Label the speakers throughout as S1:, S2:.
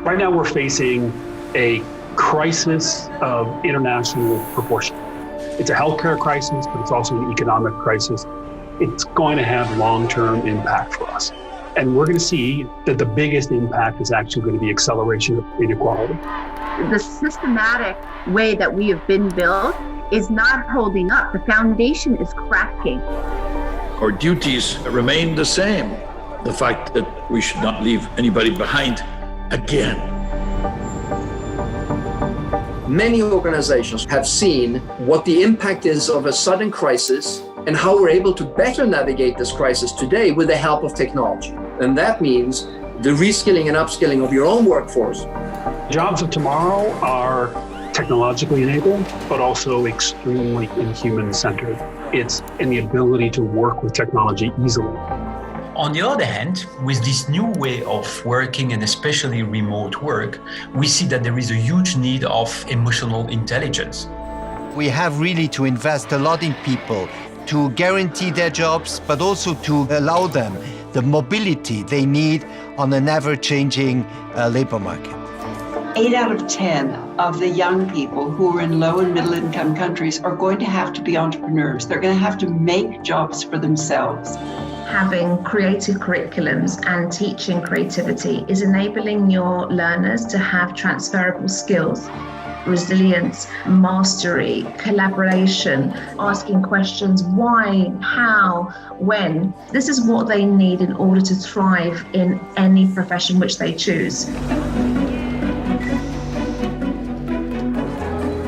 S1: Right now, we're facing a crisis of international proportion. It's a healthcare crisis, but it's also an economic crisis. It's going to have long-term impact for us. And we're going to see that the biggest impact is actually going to be acceleration of inequality.
S2: The systematic way that we have been built is not holding up. The foundation is cracking.
S3: Our duties remain the same. The fact that we should not leave anybody behind again.
S4: Many organizations have seen what the impact is of a sudden crisis and how we're able to better navigate this crisis today with the help of technology. And that means the reskilling and upskilling of your own workforce.
S1: Jobs of tomorrow are technologically enabled, but also extremely human-centered. It's in the ability to work with technology easily.
S5: On the other hand, with this new way of working and especially remote work, we see that there is a huge need of emotional intelligence.
S6: We have really to invest a lot in people to guarantee their jobs, but also to allow them the mobility they need on an ever-changing labor market.
S7: 8 out of 10 of the young people who are in low and middle income countries are going to have to be entrepreneurs. They're going to have to make jobs for themselves.
S8: Having creative curriculums and teaching creativity is enabling your learners to have transferable skills, resilience, mastery, collaboration, asking questions, why, how, when. This is what they need in order to thrive in any profession which they choose.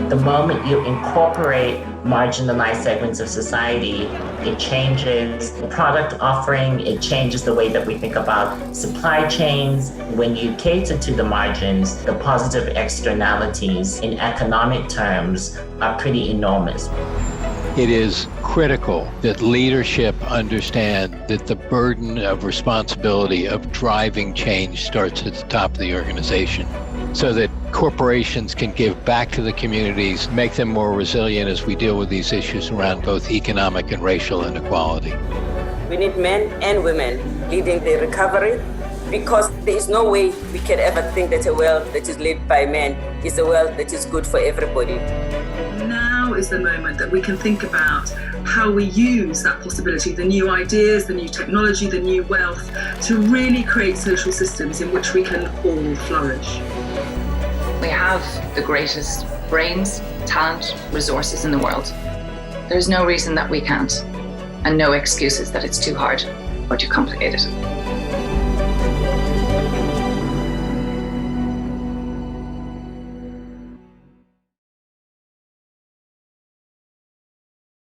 S9: The moment you incorporate marginalized segments of society, it changes the product offering, it changes the way that we think about supply chains. When you cater to the margins, the positive externalities in economic terms are pretty enormous.
S10: It is critical that leadership understand that the burden of responsibility of driving change starts at the top of the organization, so that corporations can give back to the communities, make them more resilient as we deal with these issues around both economic and racial inequality.
S11: We need men and women leading the recovery, because there is no way we can ever think that a world that is led by men is a world that is good for everybody.
S12: Now is the moment that we can think about how we use that possibility, the new ideas, the new technology, the new wealth, to really create social systems in which we can all flourish.
S13: We have the greatest brains, talent, resources in the world. There's no reason that we can't, and no excuses that it's too hard or too complicated.